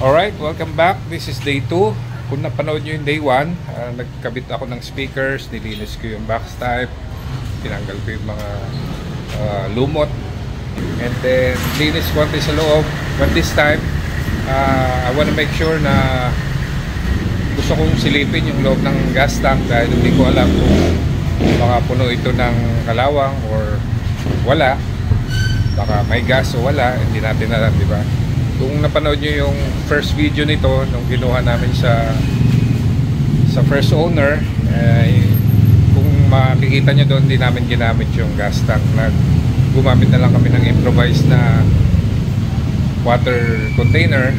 Alright, welcome back. This is day 2. Kung napanood nyo yung day 1, nagkabit ako ng speakers, nilinis ko yung box type, tinanggal ko yung mga lumot, and then linis konti sa loob. But this time, I wanna make sure na gusto kong silipin yung loob ng gas tank dahil hindi ko alam kung baka puno ito ng kalawang or wala. Baka may gas o wala, hindi natin alam, di ba? Kung napanood nyo yung first video nito nung ginawa namin sa first owner, kung makikita nyo doon, hindi namin ginamit yung gas tank. Gumamit na lang kami ng improvised na water container.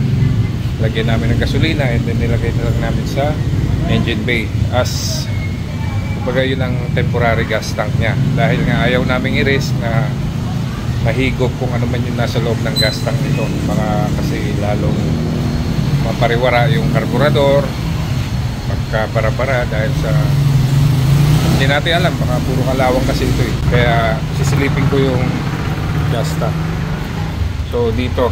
Lagyan namin ng gasolina and then nilagay na lang namin sa engine bay as kumbaga yun ang temporary gas tank nya, dahil nga ayaw namin i-risk na mahigop kung ano man yung nasa loob ng gas tank nito. Baka kasi lalong mapariwara yung karburador pagka-para-para dahil sa hindi natin alam, baka puro kalawang kasi ito eh. Kaya sisilipin ko yung gas tank. So dito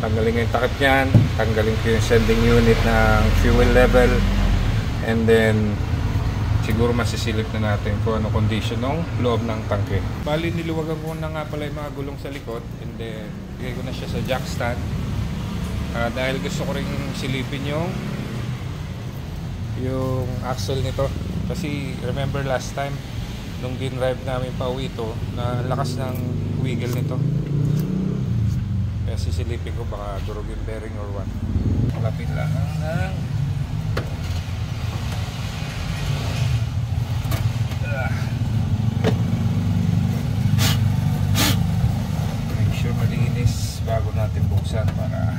tanggalin ko yung takip nyan, tanggalin ko yung sending unit ng fuel level, and then siguro masisilip na natin kung ano condition ng loob ng tangke. Bali, niluwagan ko na nga pala yung mga gulong sa likod, and then bigay ko na siya sa jack stand dahil gusto ko rin silipin yung axle nito. Kasi remember last time nung din-drive namin pa uwi ito, na lakas ng wiggle nito. Kaya sisilipin ko, baka durog yung bearing or what. Malapit lang ng make sure malinis bago natin buksan para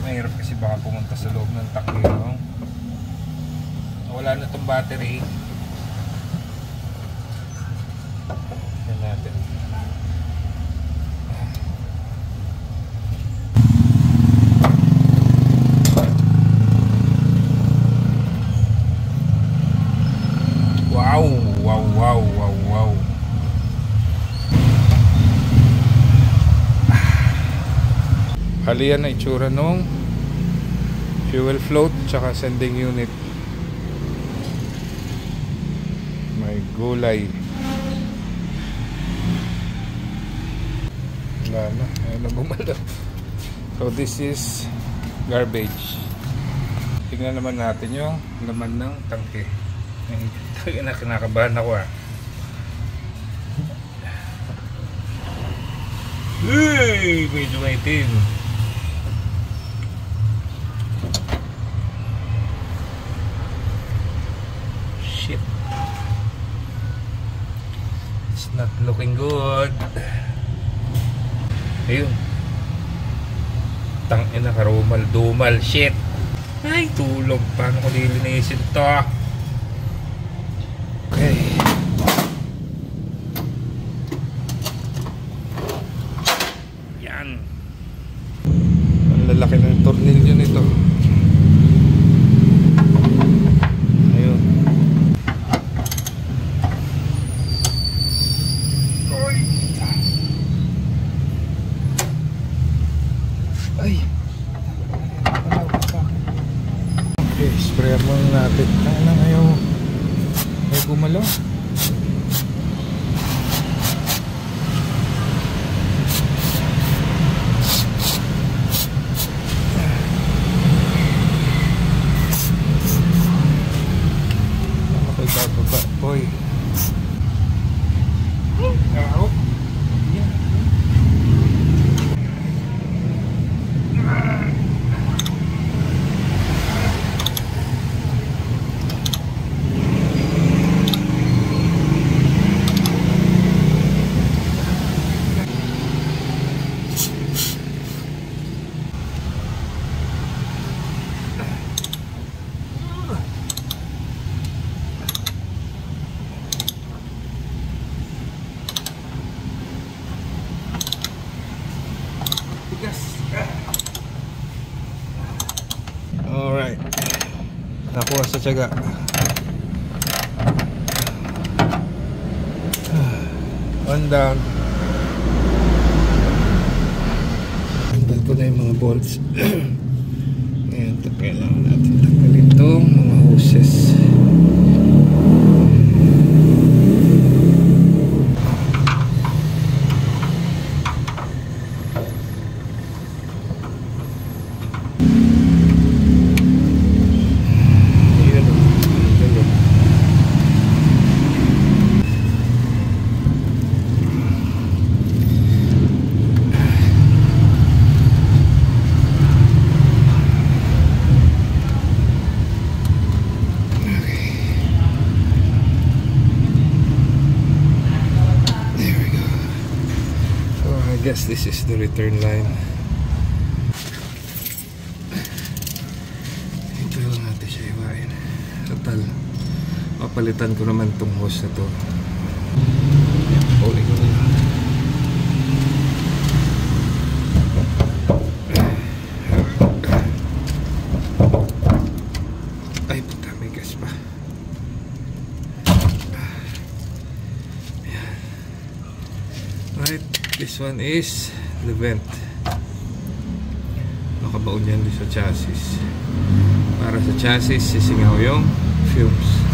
mahirap kasi baka pumunta sa loob ng tangke, no? Wala na tong battery. Yan natin. Wow. Halian na itsura nung fuel float tsaka sending unit. May gulay. Wala na, ayun na bumalo. So this is garbage. Tingnan naman natin yung laman ng tangke. Kinakabahan ako ah. Uy, medyo maitim. Shit, it's not looking good. Ayun, tangina, karumal-dumal. Shit, ay tulog. Paano ko lilinisin to? Okay. Yan. Ang lalaki ng tornilyo nito. Ayun. Ay. Okay, sprayan mo natin. Ano ngayon? May gumalaw. Okay, bababa. Boy. Ako. Yeah. Alright, nakuha sa tiyaga. One down. bolts. Ngayon, kailangan natin tanggalin itong mga hoses. I guess this is the return line. Ito lang natin siya iwain. Total, papalitan ko naman tong hose na to. Huli ko na lang. Ay puta, may gas pa. Right. This one is the vent. Nakabaon yan sa chassis. Para sa chassis, sisingaw yung fumes.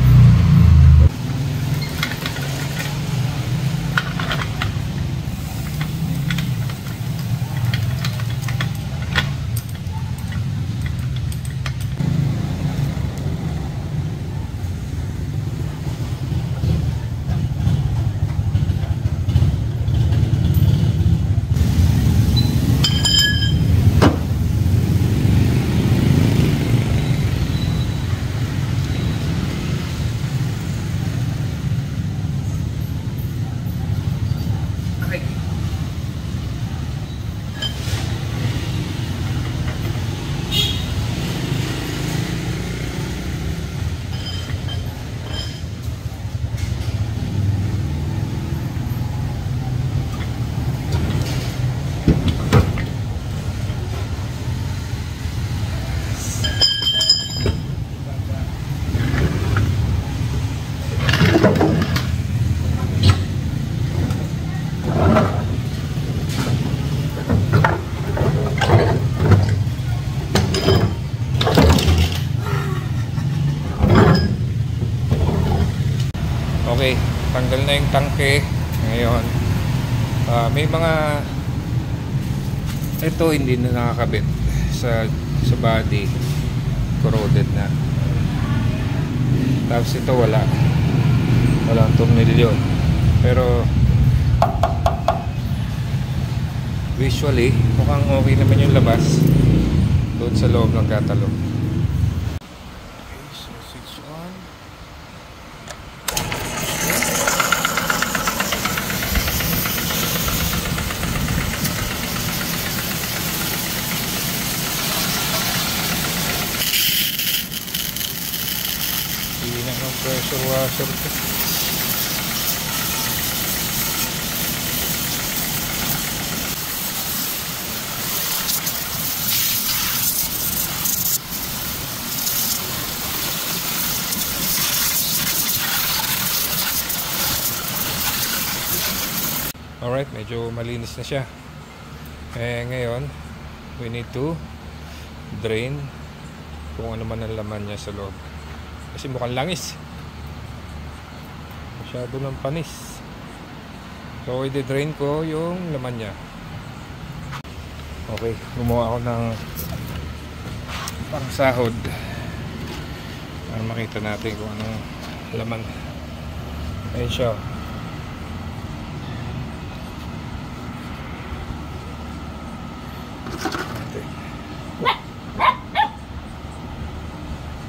Okay, tanggal na yung tangke. Ngayon, may mga ito hindi na nakakabit sa body, corroded na. Tapos ito walang tornilyo. Pero visually mukhang okay naman yung labas doon sa loob ng katalog. Okay, so switch on. Pressure washer ko. Alright, medyo malinis na siya. Ngayon we need to drain kung ano man ang laman niya sa loob. Kasi mukhang langis. Masyado ng panis. So, i-drain ko yung laman niya. Okay, gumawa ako ng pangsahod para makita natin kung anong laman. Ayun siya.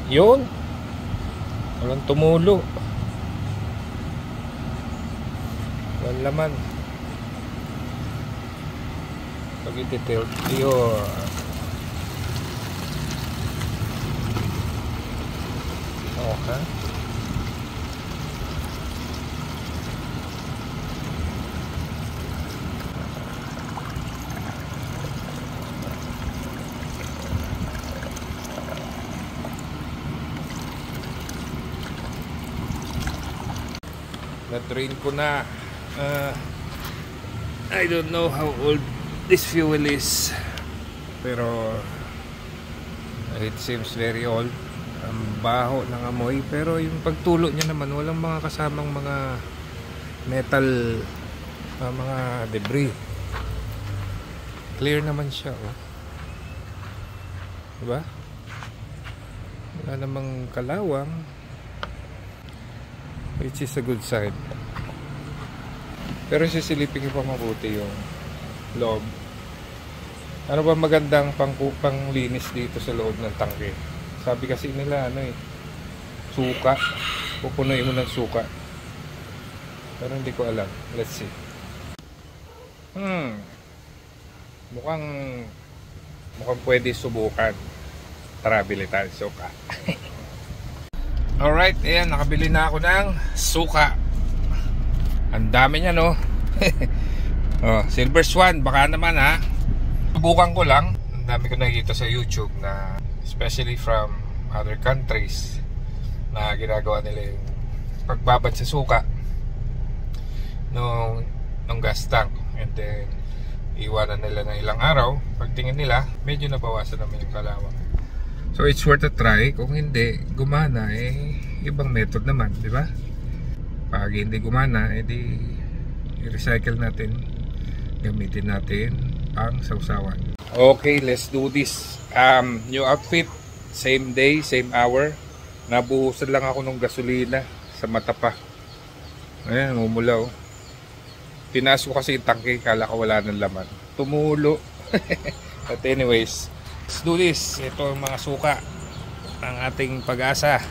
Yun. Walang tumulo. Walang laman. Pag i-tilt, yun. Okay. Na-drain ko na. I don't know how old this fuel is. pero it seems very old. Ang baho ng amoy, pero yung pagtulo niya naman walang mga kasamang mga metal, mga debris. Clear naman siya, oh. Diba? Wala namang kalawang, which is a good sign. Pero sisilipin ko pa mabuti yung loob. Ano ba magandang panglinis dito sa loob ng tangke? Sabi kasi nila suka. Pupunuin mo ng suka. Pero hindi ko alam. Let's see. Mukhang pwede subukan. Tara, bili tayo suka. Alright, ayan, nakabili na ako ng suka. Ang dami niya, no? Oh, Silver Swan, baka naman, ha? Subukan ko lang. Ang dami ko nakikita sa YouTube na especially from other countries na ginagawa nila yung pagbabad sa suka nung gas tank, and then iwanan nila ng ilang araw. Pagtingin nila, medyo nabawasan naman yung kalawang. So it's worth a try. Kung hindi gumana, ibang method naman, di ba? Pag hindi gumana, di i-recycle natin, gamitin natin ang sausawan. Okay, let's do this. New outfit, same day, same hour. Nabuhusan lang ako ng gasolina sa mata pa. Ayan, umulaw. Tinaas ko kasi yung tangke, kala ko wala ng laman. Tumulo. But anyways, let's do this. Ito ang mga suka ng ating Pag-asa.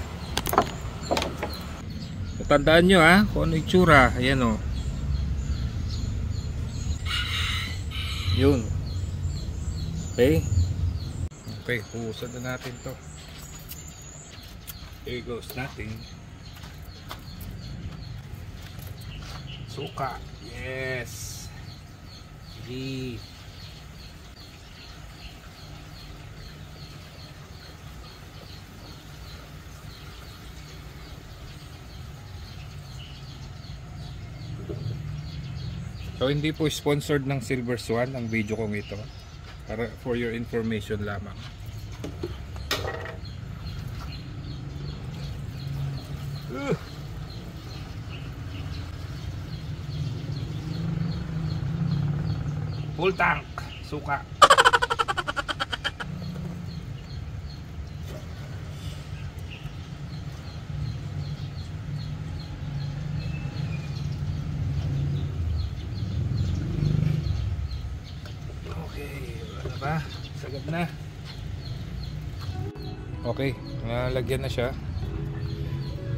Tandaan nyo, ha, kung ano itsura. Ayan, o. Yun. Okay. Okay, huhusan na natin to. Here goes natin. Suka. Yes. Sige. So hindi po sponsored ng Silver Swan ang video kong ito. Para for your information lamang. Full tank suka. Sagad na. Okay, nalagyan na siya.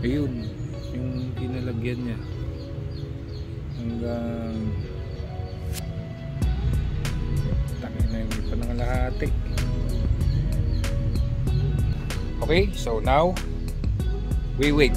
Ayun, yung kinalagyan niya. Hanggang takin na yung pa ng lahati. Okay, so now we wait.